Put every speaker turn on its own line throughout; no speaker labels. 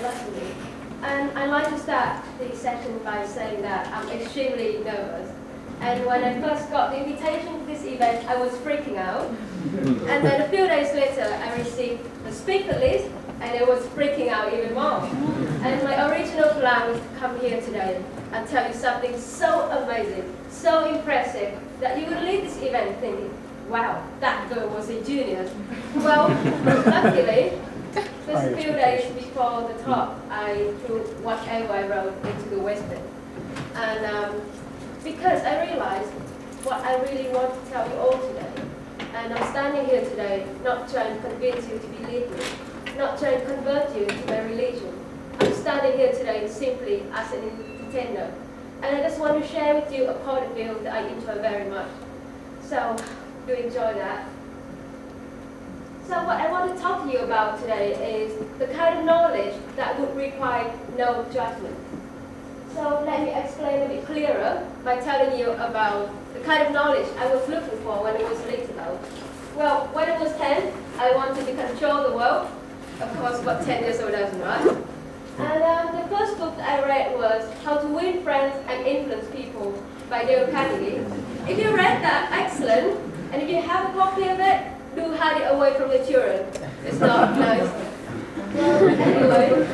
luckily. And I'd like to start the session by saying that I'm extremely nervous. And when I first got the invitation to this event, I was freaking out. And then a few days later, I received the speaker list, and I was freaking out even more. And my original plan was to come here today and tell you something so amazing, so impressive, that you would leave this event thinking, wow, that girl was a genius. Well, luckily, just a few days before the talk, I threw whatever I wrote into the wastebin. And because I realized what I really want to tell you all today. And I'm standing here today not trying to convince you to believe me, not trying to convert you to my religion. I'm standing here today simply as an entertainer. And I just want to share with you a point of view that I enjoy very much. So, do enjoy that. So what I want to talk to you about today is the kind of knowledge that would require no judgment. So let me explain a bit clearer by telling you about the kind of knowledge I was looking for when I was little. Well, when I was 10, I wanted to control the world. Of course, about 10 years old doesn't, right? And the first book that I read was How to Win Friends and Influence People by Dale Carnegie. If you read that, excellent. And if you have a copy of it, do hide it away from the children. It's not nice. Well, anyway,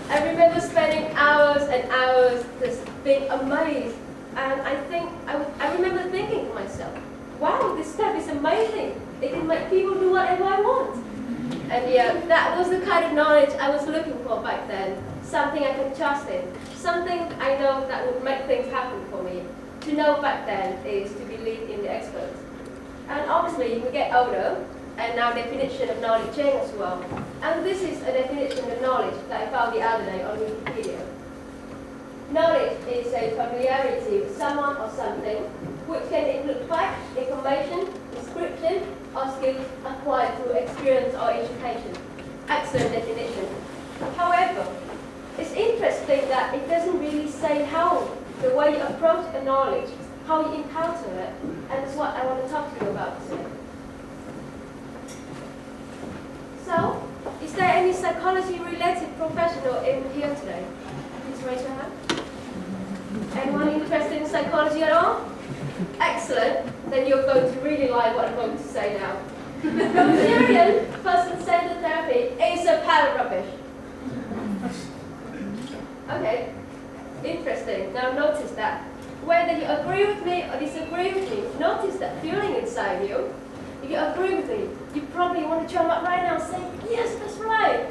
I remember spending hours and hours just being amazed. And I remember thinking to myself, wow, this stuff is amazing. It can make people do whatever I want. And yeah, that was the kind of knowledge I was looking for back then. Something I could trust in. Something I know that would make things happen for me. To know back then is to believe in the experts. And obviously, we get older, and now definition of knowledge changes as well. And this is a definition of knowledge that I found the other day on Wikipedia. Knowledge is a familiarity with someone or something, which can include facts, information, description, or skills acquired through experience or education. Excellent definition. However, it's interesting that it doesn't really say how, the way you approach a knowledge, how you encounter it, and that's what I want to talk to you about today. So, is there any psychology-related professional in here today? Please raise your hand. Anyone interested in psychology at all? Excellent. Then you're going to really like what I'm going to say now. Rosarian person-centered therapy is a pile of rubbish. Okay. Interesting. Now notice that. Whether you agree with me or disagree with me, notice that feeling inside you. If you agree with me, you probably want to jump up right now and say, yes, that's right.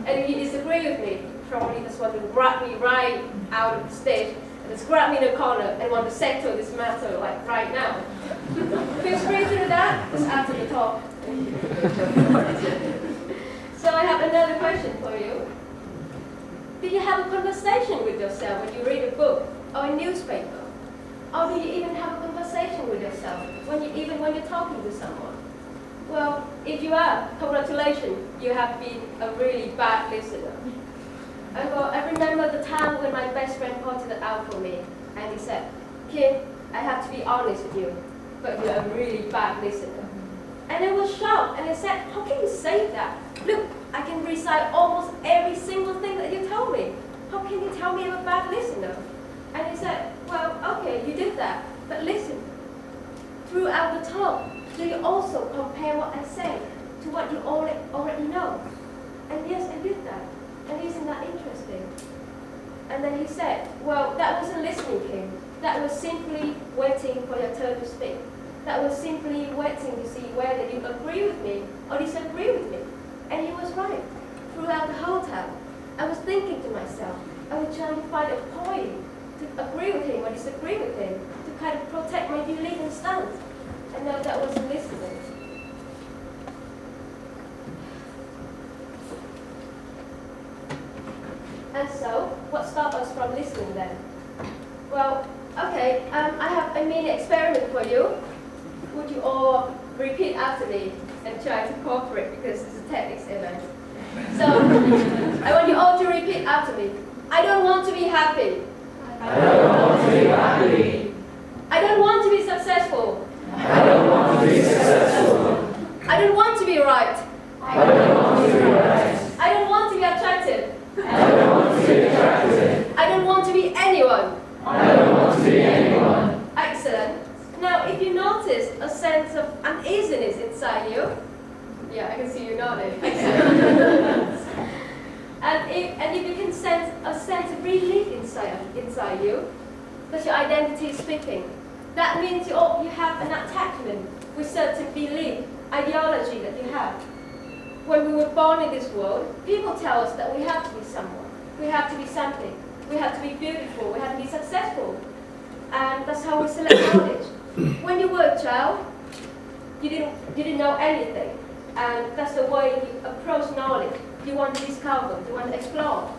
And if you disagree with me, you probably just want to grab me right out of the stage and just grab me in the corner and want to settle this matter like right now. Feel free to do that, just after the talk. So I have another question for you. Do you have a conversation with yourself when you read a book or a newspaper? Or do you even have a conversation with yourself when you're talking to someone? Well, if you are, congratulations, you have been a really bad listener. I remember the time when my best friend pointed it out for me, and he said, Kim, I have to be honest with you, but you're a really bad listener. And I was shocked, and I said, how can you say that? Look, I can recite almost every single thing that you tell me. How can you tell me I'm a bad listener? And he said, well, okay, you did that, but listen, throughout the talk, do you also compare what I say to what you already know? And yes, I did that. And isn't that interesting? And then he said, well, that wasn't listening, Kim. That was simply waiting for your turn to speak. That was simply waiting to see whether you agree with me or disagree with me. And he was right. Throughout the whole time, I was thinking to myself, I was trying to find a point to agree with him or disagree with him, to kind of protect my belief and stance. And no, that wasn't listening. And so, what stopped us from listening then? Well, okay, I have a mini experiment for you. Would you all repeat after me and try to cooperate because it's a TEDx event? So, I want you all to repeat after me. I don't want to be happy.
I don't want to be happy.
I don't want to be successful.
I don't want to be successful.
I don't want to be right.
I don't want to be right.
I don't want to be attractive. inside you. That's your identity speaking. That means you have an attachment with certain belief, ideology that you have. When we were born in this world, people tell us that we have to be someone, we have to be something, we have to be beautiful, we have to be successful. And that's how we select knowledge. When you were a child, you didn't know anything. And that's the way you approach knowledge. You want to discover, you want to explore.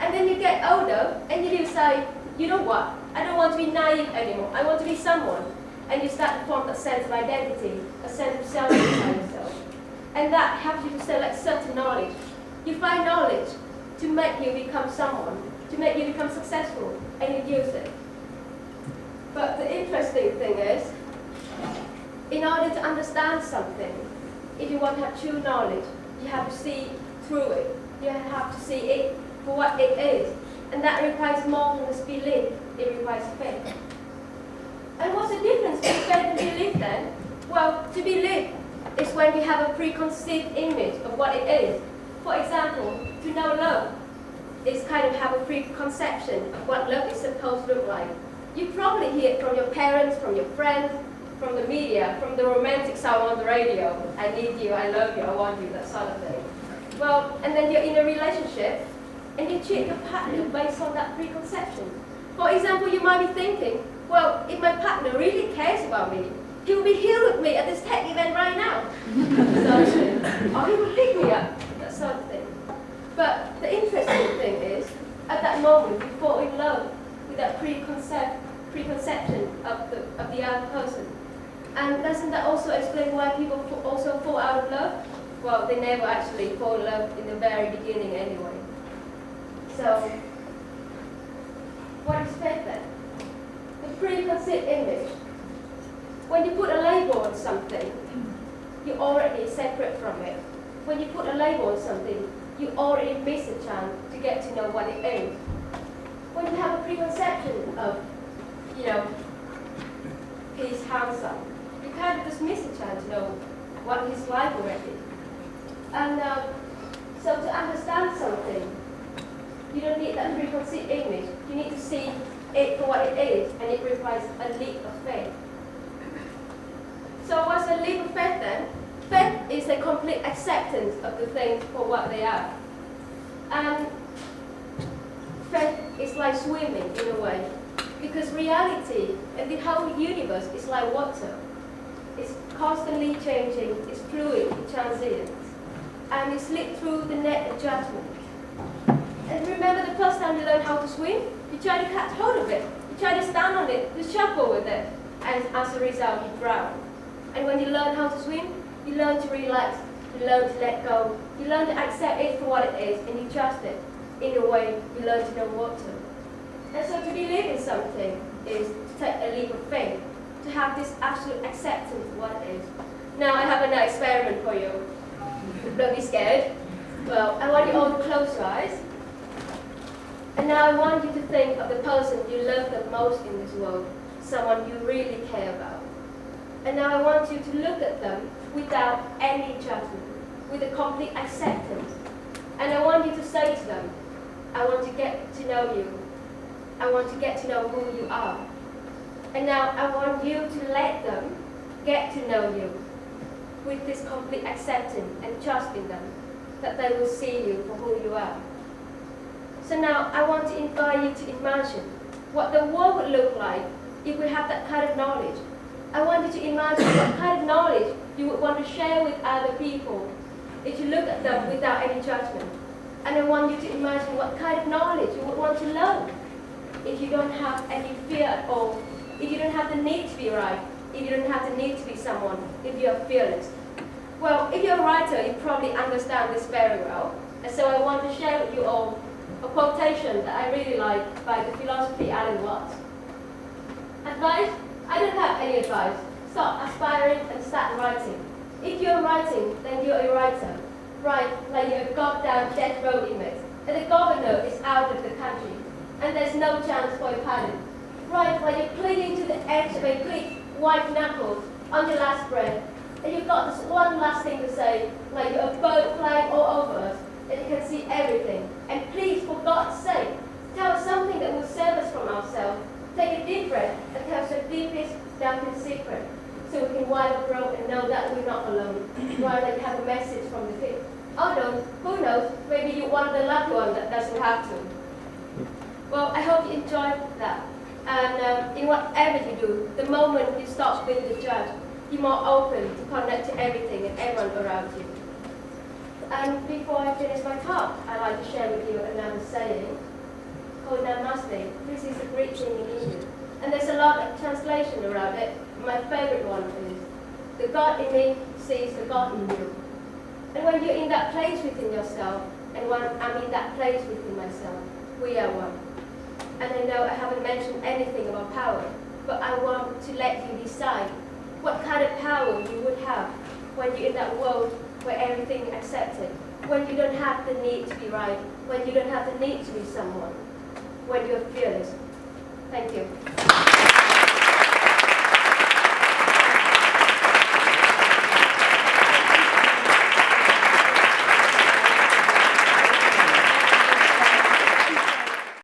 And then you get older and you say, you know what? I don't want to be naive anymore. I want to be someone. And you start to form a sense of identity, a sense of self inside yourself. And that helps you to select certain knowledge. You find knowledge to make you become someone, to make you become successful, and you use it. But the interesting thing is, in order to understand something, if you want to have true knowledge, you have to see through it. You have to see it for what it is. And that requires more than just belief, it requires faith. And what's the difference between faith and belief then? Well, to believe is when you have a preconceived image of what it is. For example, to know love is kind of have a preconception of what love is supposed to look like. You probably hear it from your parents, from your friends, from the media, from the romantic song on the radio. I need you, I love you, I want you, that sort of thing. Well, and then you're in a relationship, and you treat your partner based on that preconception. For example, you might be thinking, well, if my partner really cares about me, he will be here with me at this tech event right now. Or he will pick me up, that sort of thing. But the interesting thing is, at that moment, you fall in love with that preconception of the other person. And doesn't that also explain why people also fall out of love? Well, they never actually fall in love in the very beginning anyway. So, what is faith then? The preconceived image. When you put a label on something, you already separate from it. When you put a label on something, you already miss a chance to get to know what it is. When you have a preconception of, he's handsome, you kind of just miss a chance to know what he's like already. And so to understand something, you don't need that preconceived image. You need to see it for what it is, and it requires a leap of faith. So what's a leap of faith then? Faith is a complete acceptance of the things for what they are. And faith is like swimming in a way, because reality and the whole universe is like water. It's constantly changing, it's fluid, it transients, and it slips through the net of judgment. And remember the first time you learned how to swim? You try to catch hold of it, you try to stand on it, you shuffle with it, and as a result you drown. And when you learn how to swim, you learn to relax, you learn to let go, you learn to accept it for what it is, and you trust it. In a way, you learn to know water. And so to believe in something is to take a leap of faith, to have this absolute acceptance of what it is. Now I have an experiment for you. Don't be scared. Well, I want you all to close your eyes. And now I want you to think of the person you love the most in this world, someone you really care about. And now I want you to look at them without any judgment, with a complete acceptance. And I want you to say to them, I want to get to know you. I want to get to know who you are. And now I want you to let them get to know you with this complete acceptance and trust in them, that they will see you for who you are. So now I want to invite you to imagine what the world would look like if we have that kind of knowledge. I want you to imagine what kind of knowledge you would want to share with other people if you look at them without any judgment. And I want you to imagine what kind of knowledge you would want to learn if you don't have any fear at all, if you don't have the need to be right, if you don't have the need to be someone, if you are fearless. Well, if you're a writer, you probably understand this very well. And so I want to share with you all a quotation that I really like by the philosopher Alan Watts. Advice? I don't have any advice. Stop aspiring and start writing. If you're writing, then you're a writer. Write like you're a goddamn death row inmate, and the governor is out of the country, and there's no chance for a pardon. Write like you're clinging to the edge of a cliff, white knuckles, on your last breath, and you've got this one last thing to say, like you're a bird flying all over us, and you can see everything. And please, for God's sake, tell us something that will save Maybe you're one of the lucky ones that doesn't have to. Well, I hope you enjoyed that. And in whatever you do, the moment you stop being the judge, you're more open to connect to everything and everyone around you. And before I finish my talk, I'd like to share with you another saying called Namaste. This is a greeting in Indian. And there's a lot of translation around it. My favorite one is, the God in me sees the God in you. And when you're in that place within yourself, and when I'm in that place within myself, we are one. And I know I haven't mentioned anything about power, but I want to let you decide what kind of power you would have when you're in that world where everything is accepted, when you don't have the need to be right, when you don't have the need to be someone, when you're fearless. Thank you.